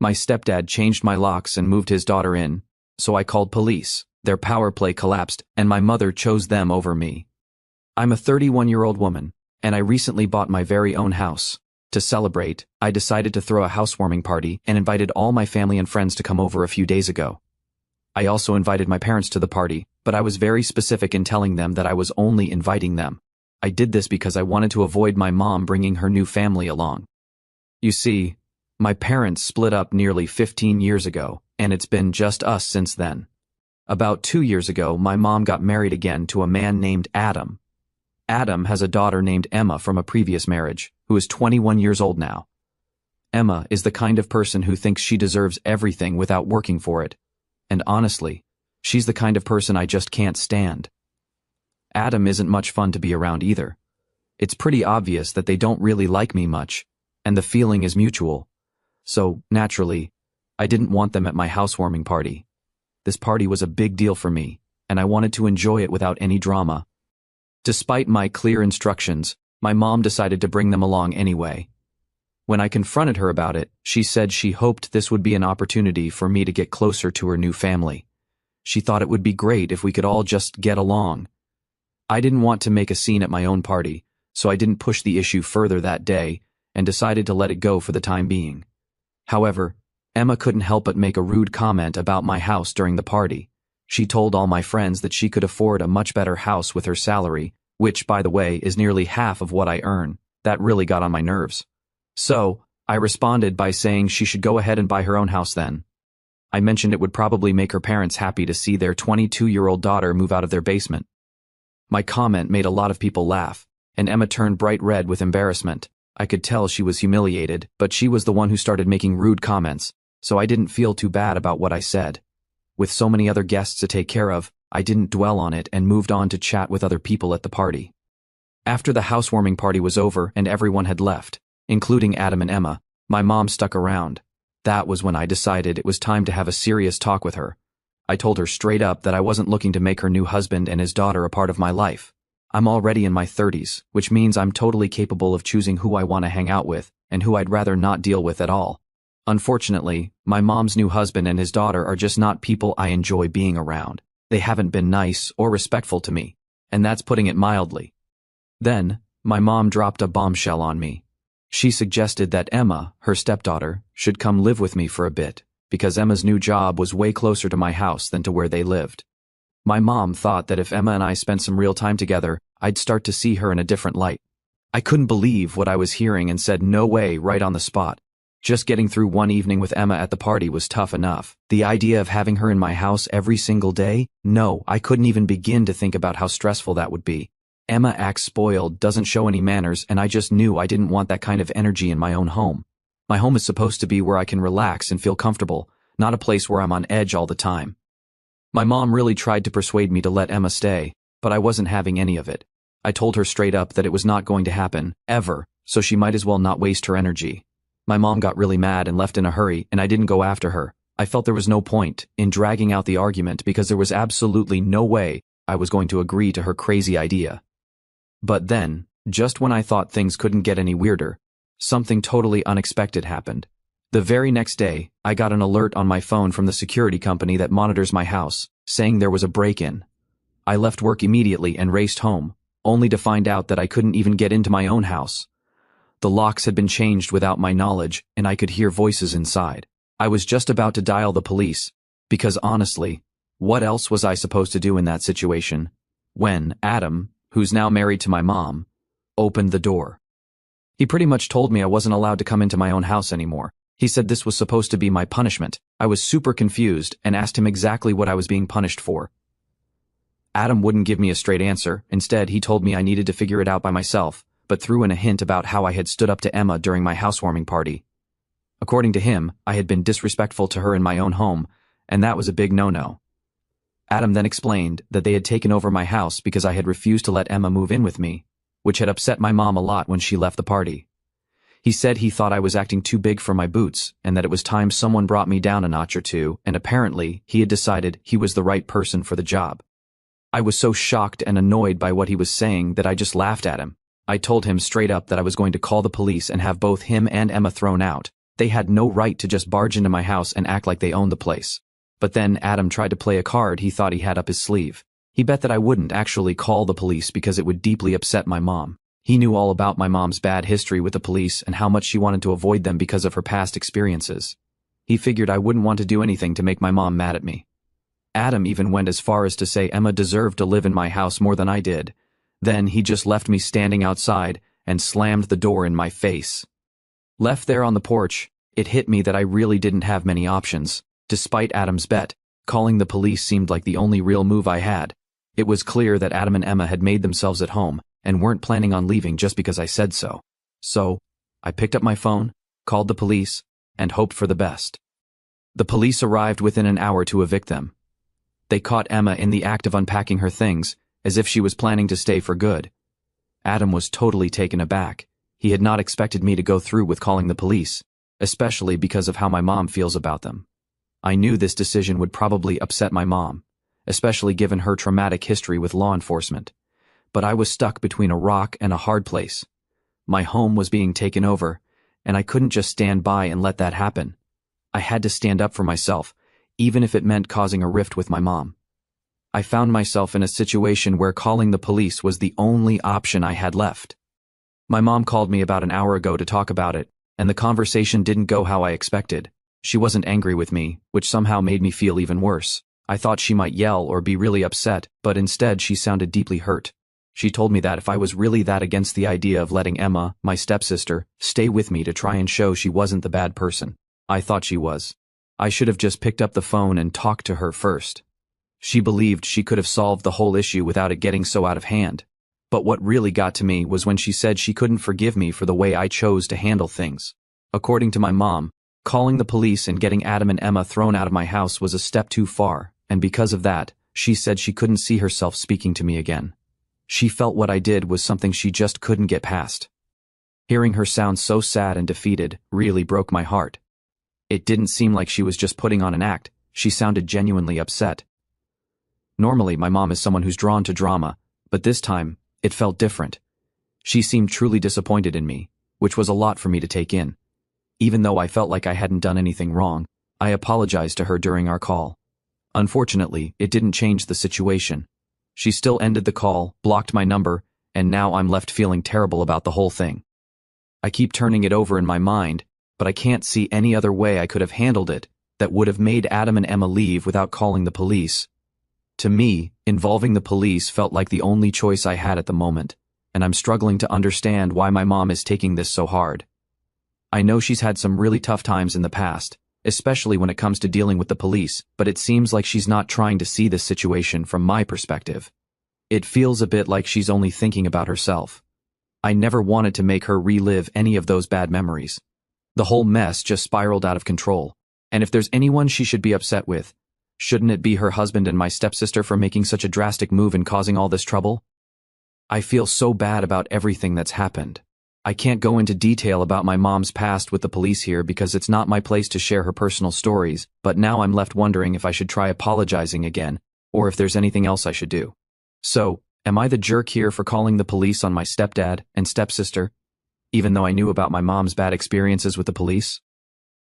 My stepdad changed my locks and moved his daughter in, so I called police. Their power play collapsed, and my mother chose them over me. I'm a 31-year-old woman, and I recently bought my very own house. To celebrate, I decided to throw a housewarming party and invited all my family and friends to come over a few days ago. I also invited my parents to the party, but I was very specific in telling them that I was only inviting them. I did this because I wanted to avoid my mom bringing her new family along. You see, my parents split up nearly 15 years ago, and it's been just us since then. About 2 years ago, my mom got married again to a man named Adam. Adam has a daughter named Emma from a previous marriage, who is 21 years old now. Emma is the kind of person who thinks she deserves everything without working for it. And honestly, she's the kind of person I just can't stand. Adam isn't much fun to be around either. It's pretty obvious that they don't really like me much, and the feeling is mutual. So, naturally, I didn't want them at my housewarming party. This party was a big deal for me, and I wanted to enjoy it without any drama. Despite my clear instructions, my mom decided to bring them along anyway. When I confronted her about it, she said she hoped this would be an opportunity for me to get closer to her new family. She thought it would be great if we could all just get along. I didn't want to make a scene at my own party, so I didn't push the issue further that day and decided to let it go for the time being. However, Emma couldn't help but make a rude comment about my house during the party. She told all my friends that she could afford a much better house with her salary, which, by the way, is nearly half of what I earn. That really got on my nerves. So, I responded by saying she should go ahead and buy her own house then. I mentioned it would probably make her parents happy to see their 22-year-old daughter move out of their basement. My comment made a lot of people laugh, and Emma turned bright red with embarrassment. I could tell she was humiliated, but she was the one who started making rude comments, so I didn't feel too bad about what I said. With so many other guests to take care of, I didn't dwell on it and moved on to chat with other people at the party. After the housewarming party was over and everyone had left, including Adam and Emma, my mom stuck around. That was when I decided it was time to have a serious talk with her. I told her straight up that I wasn't looking to make her new husband and his daughter a part of my life. I'm already in my 30s, which means I'm totally capable of choosing who I want to hang out with and who I'd rather not deal with at all. Unfortunately, my mom's new husband and his daughter are just not people I enjoy being around. They haven't been nice or respectful to me, and that's putting it mildly. Then, my mom dropped a bombshell on me. She suggested that Emma, her stepdaughter, should come live with me for a bit, because Emma's new job was way closer to my house than to where they lived. My mom thought that if Emma and I spent some real time together, I'd start to see her in a different light. I couldn't believe what I was hearing and said no way right on the spot. Just getting through one evening with Emma at the party was tough enough. The idea of having her in my house every single day? No, I couldn't even begin to think about how stressful that would be. Emma acts spoiled, doesn't show any manners, and I just knew I didn't want that kind of energy in my own home. My home is supposed to be where I can relax and feel comfortable, not a place where I'm on edge all the time. My mom really tried to persuade me to let Emma stay, but I wasn't having any of it. I told her straight up that it was not going to happen, ever, so she might as well not waste her energy. My mom got really mad and left in a hurry, and I didn't go after her. I felt there was no point in dragging out the argument because there was absolutely no way I was going to agree to her crazy idea. But then, just when I thought things couldn't get any weirder, something totally unexpected happened. The very next day, I got an alert on my phone from the security company that monitors my house, saying there was a break-in. I left work immediately and raced home, only to find out that I couldn't even get into my own house. The locks had been changed without my knowledge, and I could hear voices inside. I was just about to dial the police, because honestly, what else was I supposed to do in that situation? When Adam, who's now married to my mom, opened the door. He pretty much told me I wasn't allowed to come into my own house anymore. He said this was supposed to be my punishment. I was super confused and asked him exactly what I was being punished for. Adam wouldn't give me a straight answer. Instead, he told me I needed to figure it out by myself, but threw in a hint about how I had stood up to Emma during my housewarming party. According to him, I had been disrespectful to her in my own home, and that was a big no-no. Adam then explained that they had taken over my house because I had refused to let Emma move in with me, which had upset my mom a lot when she left the party. He said he thought I was acting too big for my boots and that it was time someone brought me down a notch or two, and apparently he had decided he was the right person for the job. I was so shocked and annoyed by what he was saying that I just laughed at him. I told him straight up that I was going to call the police and have both him and Emma thrown out, They had no right to just barge into my house and act like they owned the place. But then Adam tried to play a card he thought he had up his sleeve. He bet that I wouldn't actually call the police because it would deeply upset my mom. He knew all about my mom's bad history with the police and how much she wanted to avoid them because of her past experiences. He figured I wouldn't want to do anything to make my mom mad at me. Adam even went as far as to say Emma deserved to live in my house more than I did. Then he just left me standing outside and slammed the door in my face. Left there on the porch, it hit me that I really didn't have many options. Despite Adam's bet, calling the police seemed like the only real move I had. It was clear that Adam and Emma had made themselves at home and weren't planning on leaving just because I said so. So, I picked up my phone, called the police, and hoped for the best. The police arrived within an hour to evict them. They caught Emma in the act of unpacking her things, as if she was planning to stay for good. Adam was totally taken aback. He had not expected me to go through with calling the police, especially because of how my mom feels about them. I knew this decision would probably upset my mom, especially given her traumatic history with law enforcement. But I was stuck between a rock and a hard place. My home was being taken over, and I couldn't just stand by and let that happen. I had to stand up for myself, even if it meant causing a rift with my mom. I found myself in a situation where calling the police was the only option I had left. My mom called me about an hour ago to talk about it, and the conversation didn't go how I expected. She wasn't angry with me, which somehow made me feel even worse. I thought she might yell or be really upset, but instead she sounded deeply hurt. She told me that if I was really that against the idea of letting Emma, my stepsister, stay with me to try and show she wasn't the bad person. I thought she was. I should have just picked up the phone and talked to her first. She believed she could have solved the whole issue without it getting so out of hand. But what really got to me was when she said she couldn't forgive me for the way I chose to handle things. According to my mom, calling the police and getting Adam and Emma thrown out of my house was a step too far, and because of that, she said she couldn't see herself speaking to me again. She felt what I did was something she just couldn't get past. Hearing her sound so sad and defeated really broke my heart. It didn't seem like she was just putting on an act. She sounded genuinely upset. Normally, my mom is someone who's drawn to drama, but this time, it felt different. She seemed truly disappointed in me, which was a lot for me to take in. Even though I felt like I hadn't done anything wrong, I apologized to her during our call. Unfortunately, it didn't change the situation. She still ended the call, blocked my number, and now I'm left feeling terrible about the whole thing. I keep turning it over in my mind, but I can't see any other way I could have handled it that would have made Adam and Emma leave without calling the police. To me, involving the police felt like the only choice I had at the moment, and I'm struggling to understand why my mom is taking this so hard. I know she's had some really tough times in the past, especially when it comes to dealing with the police, but it seems like she's not trying to see this situation from my perspective. It feels a bit like she's only thinking about herself. I never wanted to make her relive any of those bad memories. The whole mess just spiraled out of control, and if there's anyone she should be upset with, shouldn't it be her husband and my stepsister for making such a drastic move and causing all this trouble? I feel so bad about everything that's happened. I can't go into detail about my mom's past with the police here because it's not my place to share her personal stories, but now I'm left wondering if I should try apologizing again, or if there's anything else I should do. So, am I the jerk here for calling the police on my stepdad and stepsister, even though I knew about my mom's bad experiences with the police?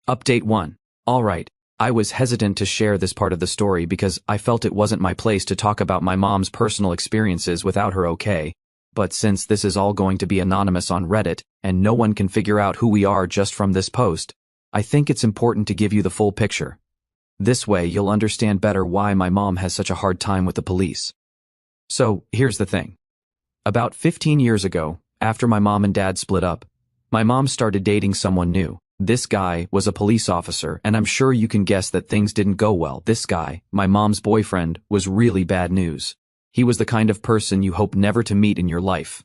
Update 1. Alright, I was hesitant to share this part of the story because I felt it wasn't my place to talk about my mom's personal experiences without her okay, but since this is all going to be anonymous on Reddit and no one can figure out who we are just from this post, I think it's important to give you the full picture. This way you'll understand better why my mom has such a hard time with the police. So, here's the thing. About 15 years ago, after my mom and dad split up, my mom started dating someone new. This guy was a police officer, and I'm sure you can guess that things didn't go well. This guy, my mom's boyfriend, was really bad news. He was the kind of person you hope never to meet in your life.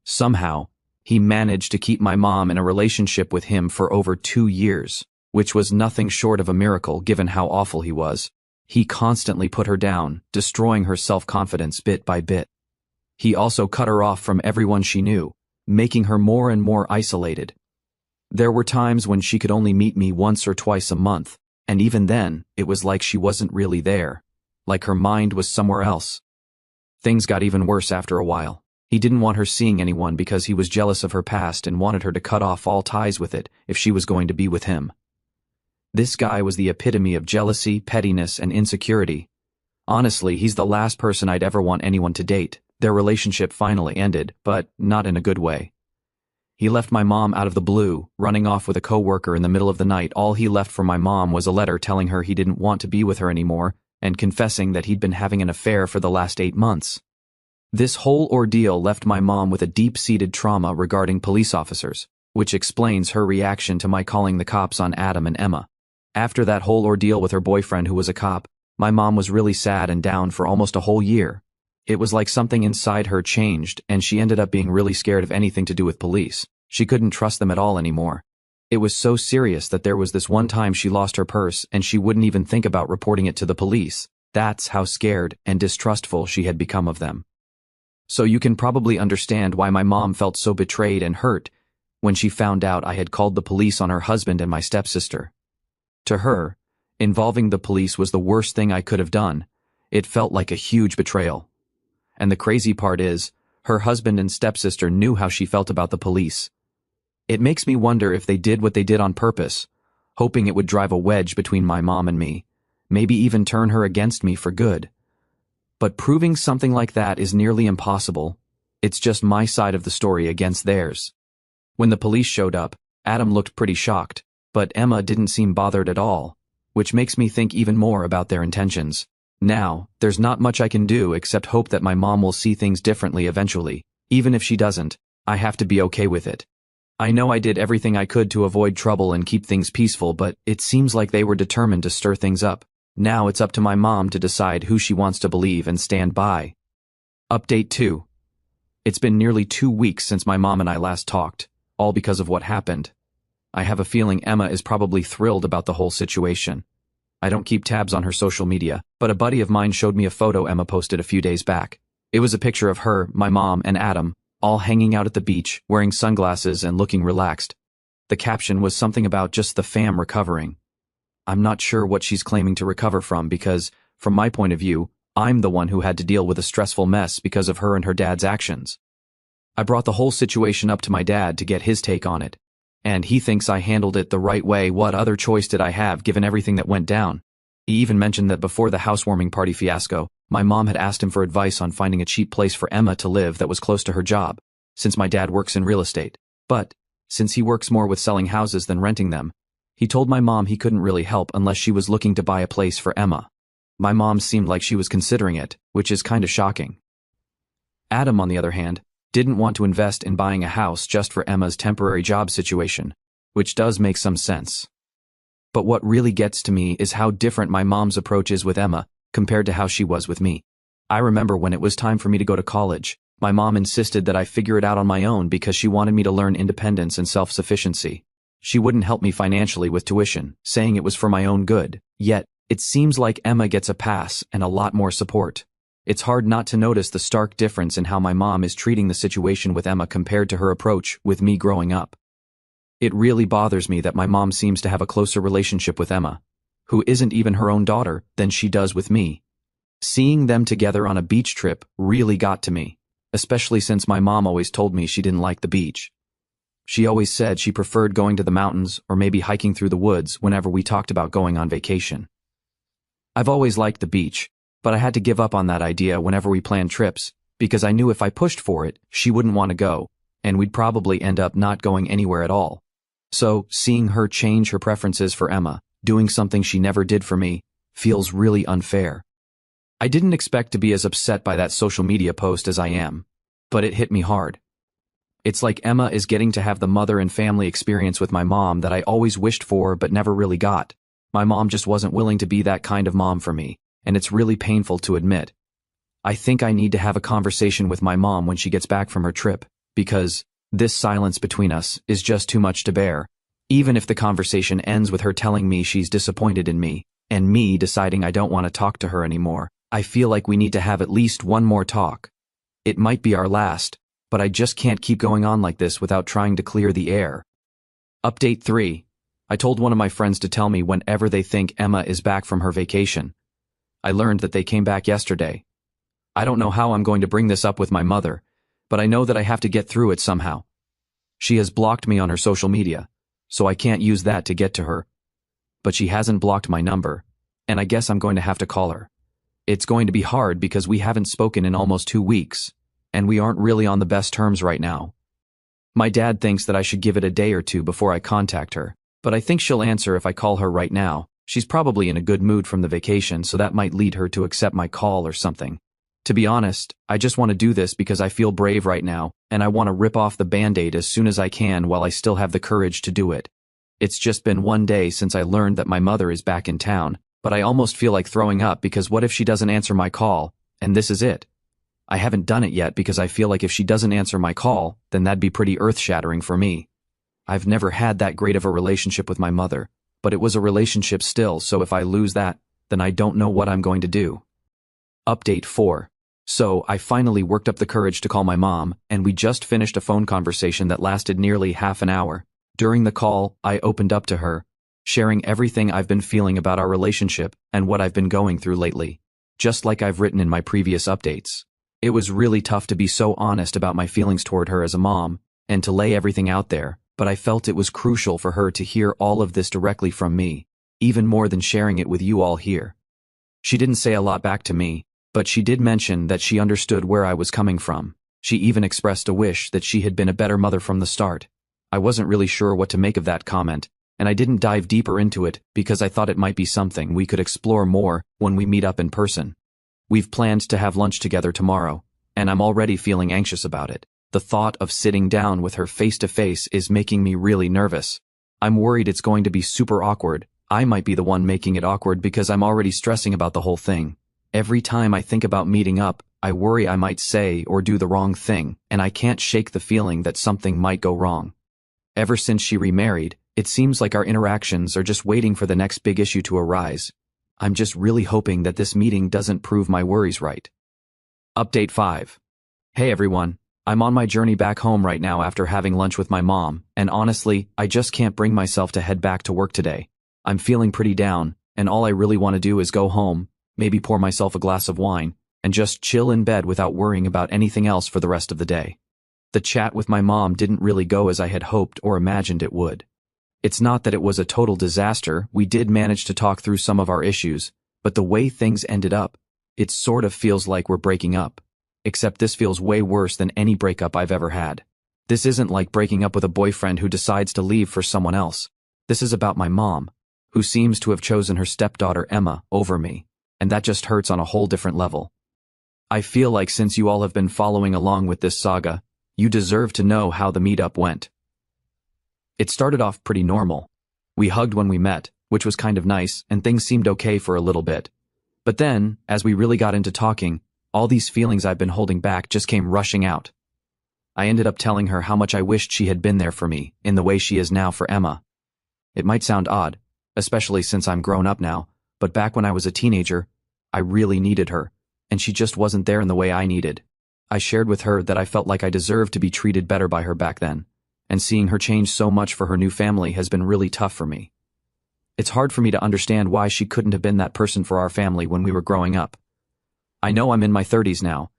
Somehow, he managed to keep my mom in a relationship with him for over 2 years, which was nothing short of a miracle given how awful he was. He constantly put her down, destroying her self-confidence bit by bit. He also cut her off from everyone she knew, making her more and more isolated. There were times when she could only meet me once or twice a month, and even then, it was like she wasn't really there, like her mind was somewhere else. Things got even worse after a while. He didn't want her seeing anyone because he was jealous of her past and wanted her to cut off all ties with it if she was going to be with him. This guy was the epitome of jealousy, pettiness, and insecurity. Honestly, he's the last person I'd ever want anyone to date. Their relationship finally ended, but not in a good way. He left my mom out of the blue, running off with a coworker in the middle of the night. All he left for my mom was a letter telling her he didn't want to be with her anymore and confessing that he'd been having an affair for the last 8 months. This whole ordeal left my mom with a deep-seated trauma regarding police officers, which explains her reaction to my calling the cops on Adam and Emma. After that whole ordeal with her boyfriend who was a cop, my mom was really sad and down for almost a whole year. It was like something inside her changed, and she ended up being really scared of anything to do with police. She couldn't trust them at all anymore. It was so serious that there was this one time she lost her purse and she wouldn't even think about reporting it to the police. That's how scared and distrustful she had become of them. So you can probably understand why my mom felt so betrayed and hurt when she found out I had called the police on her husband and my stepsister. To her, involving the police was the worst thing I could have done. It felt like a huge betrayal. And the crazy part is, her husband and stepsister knew how she felt about the police. It makes me wonder if they did what they did on purpose, hoping it would drive a wedge between my mom and me, maybe even turn her against me for good. But proving something like that is nearly impossible. It's just my side of the story against theirs. When the police showed up, Adam looked pretty shocked, but Emma didn't seem bothered at all, which makes me think even more about their intentions. Now, there's not much I can do except hope that my mom will see things differently eventually. Even if she doesn't, I have to be okay with it. I know I did everything I could to avoid trouble and keep things peaceful, but it seems like they were determined to stir things up. Now it's up to my mom to decide who she wants to believe and stand by. Update 2. It's been nearly 2 weeks since my mom and I last talked, all because of what happened. I have a feeling Emma is probably thrilled about the whole situation. I don't keep tabs on her social media, but a buddy of mine showed me a photo Emma posted a few days back. It was a picture of her, my mom, and Adam, all hanging out at the beach, wearing sunglasses and looking relaxed. The caption was something about just the fam recovering. I'm not sure what she's claiming to recover from because, from my point of view, I'm the one who had to deal with a stressful mess because of her and her dad's actions. I brought the whole situation up to my dad to get his take on it, and he thinks I handled it the right way. What other choice did I have given everything that went down? He even mentioned that before the housewarming party fiasco, my mom had asked him for advice on finding a cheap place for Emma to live that was close to her job, since my dad works in real estate. But, since he works more with selling houses than renting them, he told my mom he couldn't really help unless she was looking to buy a place for Emma. My mom seemed like she was considering it, which is kinda shocking. Adam, on the other hand, didn't want to invest in buying a house just for Emma's temporary job situation, which does make some sense. But what really gets to me is how different my mom's approach is with Emma compared to how she was with me. I remember when it was time for me to go to college, my mom insisted that I figure it out on my own because she wanted me to learn independence and self-sufficiency. She wouldn't help me financially with tuition, saying it was for my own good. Yet, it seems like Emma gets a pass and a lot more support. It's hard not to notice the stark difference in how my mom is treating the situation with Emma compared to her approach with me growing up. It really bothers me that my mom seems to have a closer relationship with Emma, who isn't even her own daughter, than she does with me. Seeing them together on a beach trip really got to me, especially since my mom always told me she didn't like the beach. She always said she preferred going to the mountains or maybe hiking through the woods whenever we talked about going on vacation. I've always liked the beach, but I had to give up on that idea whenever we planned trips, because I knew if I pushed for it, she wouldn't want to go, and we'd probably end up not going anywhere at all. So, seeing her change her preferences for Emma, doing something she never did for me, feels really unfair. I didn't expect to be as upset by that social media post as I am, but it hit me hard. It's like Emma is getting to have the mother and family experience with my mom that I always wished for but never really got. My mom just wasn't willing to be that kind of mom for me, and it's really painful to admit. I think I need to have a conversation with my mom when she gets back from her trip, because this silence between us is just too much to bear. Even if the conversation ends with her telling me she's disappointed in me, and me deciding I don't want to talk to her anymore, I feel like we need to have at least one more talk. It might be our last, but I just can't keep going on like this without trying to clear the air. Update 3. I told one of my friends to tell me whenever they think Emma is back from her vacation. I learned that they came back yesterday. I don't know how I'm going to bring this up with my mother, but I know that I have to get through it somehow. She has blocked me on her social media, so I can't use that to get to her. But she hasn't blocked my number, and I guess I'm going to have to call her. It's going to be hard because we haven't spoken in almost 2 weeks, and we aren't really on the best terms right now. My dad thinks that I should give it a day or two before I contact her, but I think she'll answer if I call her right now. She's probably in a good mood from the vacation, so that might lead her to accept my call or something. To be honest, I just want to do this because I feel brave right now, and I want to rip off the band-aid as soon as I can while I still have the courage to do it. It's just been 1 day since I learned that my mother is back in town, but I almost feel like throwing up because what if she doesn't answer my call, and this is it? I haven't done it yet because I feel like if she doesn't answer my call, then that'd be pretty earth-shattering for me. I've never had that great of a relationship with my mother, but it was a relationship still, so if I lose that, then I don't know what I'm going to do. Update 4. So, I finally worked up the courage to call my mom, and we just finished a phone conversation that lasted nearly half an hour. During the call, I opened up to her, sharing everything I've been feeling about our relationship and what I've been going through lately, just like I've written in my previous updates. It was really tough to be so honest about my feelings toward her as a mom, and to lay everything out there, but I felt it was crucial for her to hear all of this directly from me, even more than sharing it with you all here. She didn't say a lot back to me, but she did mention that she understood where I was coming from. She even expressed a wish that she had been a better mother from the start. I wasn't really sure what to make of that comment, and I didn't dive deeper into it because I thought it might be something we could explore more when we meet up in person. We've planned to have lunch together tomorrow, and I'm already feeling anxious about it. The thought of sitting down with her face to face is making me really nervous. I'm worried it's going to be super awkward. I might be the one making it awkward because I'm already stressing about the whole thing. Every time I think about meeting up, I worry I might say or do the wrong thing, and I can't shake the feeling that something might go wrong. Ever since she remarried, it seems like our interactions are just waiting for the next big issue to arise. I'm just really hoping that this meeting doesn't prove my worries right. Update 5. Hey everyone, I'm on my journey back home right now after having lunch with my mom, and honestly, I just can't bring myself to head back to work today. I'm feeling pretty down, and all I really want to do is go home, maybe pour myself a glass of wine, and just chill in bed without worrying about anything else for the rest of the day. The chat with my mom didn't really go as I had hoped or imagined it would. It's not that it was a total disaster, we did manage to talk through some of our issues, but the way things ended up, it sort of feels like we're breaking up. Except this feels way worse than any breakup I've ever had. This isn't like breaking up with a boyfriend who decides to leave for someone else. This is about my mom, who seems to have chosen her stepdaughter Emma over me, and that just hurts on a whole different level. I feel like since you all have been following along with this saga, you deserve to know how the meetup went. It started off pretty normal. We hugged when we met, which was kind of nice, and things seemed okay for a little bit. But then, as we really got into talking, all these feelings I've been holding back just came rushing out. I ended up telling her how much I wished she had been there for me, in the way she is now for Emma. It might sound odd, especially since I'm grown up now, but back when I was a teenager, I really needed her, and she just wasn't there in the way I needed. I shared with her that I felt like I deserved to be treated better by her back then, and seeing her change so much for her new family has been really tough for me. It's hard for me to understand why she couldn't have been that person for our family when we were growing up. I know I'm in my 30s now,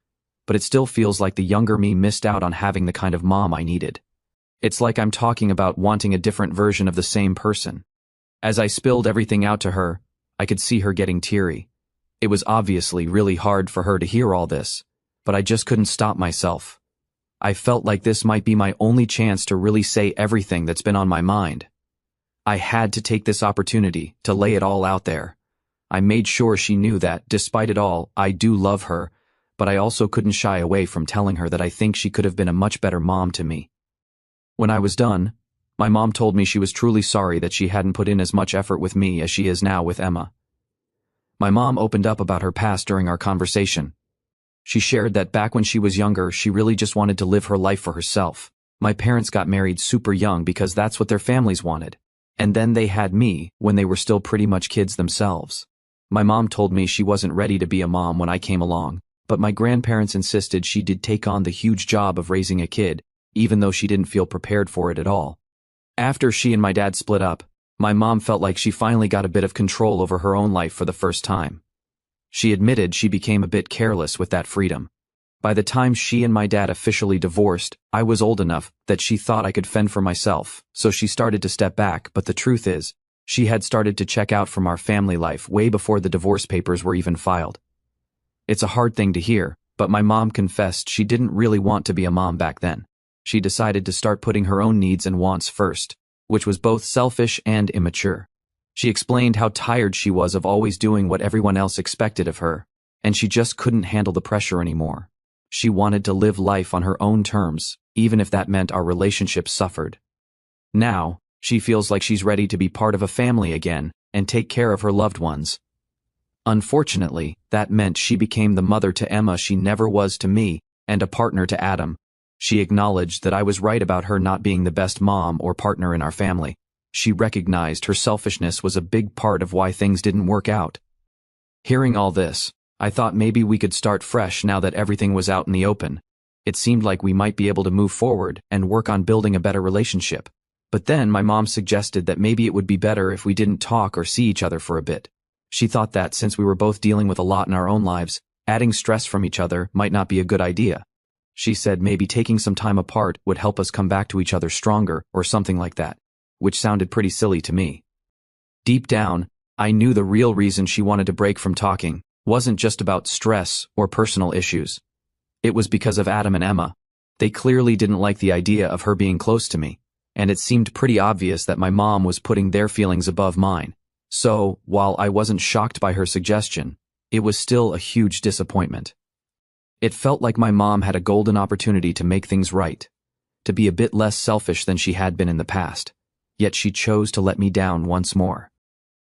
but it still feels like the younger me missed out on having the kind of mom I needed. It's like I'm talking about wanting a different version of the same person. As I spilled everything out to her, I could see her getting teary. It was obviously really hard for her to hear all this, but I just couldn't stop myself. I felt like this might be my only chance to really say everything that's been on my mind. I had to take this opportunity to lay it all out there. I made sure she knew that, despite it all, I do love her, but I also couldn't shy away from telling her that I think she could have been a much better mom to me. When I was done, my mom told me she was truly sorry that she hadn't put in as much effort with me as she is now with Emma. My mom opened up about her past during our conversation. She shared that back when she was younger, she really just wanted to live her life for herself. My parents got married super young because that's what their families wanted. And then they had me when they were still pretty much kids themselves. My mom told me she wasn't ready to be a mom when I came along, but my grandparents insisted she did take on the huge job of raising a kid, even though she didn't feel prepared for it at all. After she and my dad split up, my mom felt like she finally got a bit of control over her own life for the first time. She admitted she became a bit careless with that freedom. By the time she and my dad officially divorced, I was old enough that she thought I could fend for myself, so she started to step back, but the truth is, she had started to check out from our family life way before the divorce papers were even filed. It's a hard thing to hear, but my mom confessed she didn't really want to be a mom back then. She decided to start putting her own needs and wants first, which was both selfish and immature. She explained how tired she was of always doing what everyone else expected of her, and she just couldn't handle the pressure anymore. She wanted to live life on her own terms, even if that meant our relationship suffered. Now, she feels like she's ready to be part of a family again and take care of her loved ones. Unfortunately, that meant she became the mother to Emma she never was to me, and a partner to Adam. She acknowledged that I was right about her not being the best mom or partner in our family. She recognized her selfishness was a big part of why things didn't work out. Hearing all this, I thought maybe we could start fresh now that everything was out in the open. It seemed like we might be able to move forward and work on building a better relationship. But then my mom suggested that maybe it would be better if we didn't talk or see each other for a bit. She thought that since we were both dealing with a lot in our own lives, adding stress from each other might not be a good idea. She said maybe taking some time apart would help us come back to each other stronger or something like that, which sounded pretty silly to me. Deep down, I knew the real reason she wanted to break from talking wasn't just about stress or personal issues. It was because of Adam and Emma. They clearly didn't like the idea of her being close to me, and it seemed pretty obvious that my mom was putting their feelings above mine. So, while I wasn't shocked by her suggestion, it was still a huge disappointment. It felt like my mom had a golden opportunity to make things right, to be a bit less selfish than she had been in the past, yet she chose to let me down once more.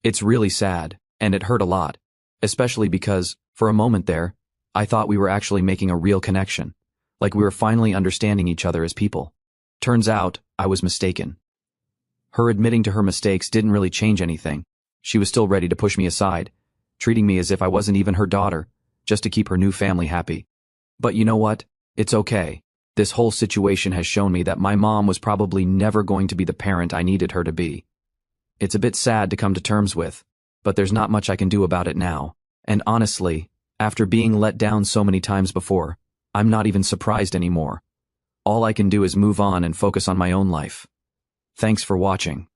It's really sad, and it hurt a lot, especially because, for a moment there, I thought we were actually making a real connection, like we were finally understanding each other as people. Turns out, I was mistaken. Her admitting to her mistakes didn't really change anything. She was still ready to push me aside, treating me as if I wasn't even her daughter, just to keep her new family happy. But you know what? It's okay. This whole situation has shown me that my mom was probably never going to be the parent I needed her to be. It's a bit sad to come to terms with, but there's not much I can do about it now. And honestly, after being let down so many times before, I'm not even surprised anymore. All I can do is move on and focus on my own life. Thanks for watching.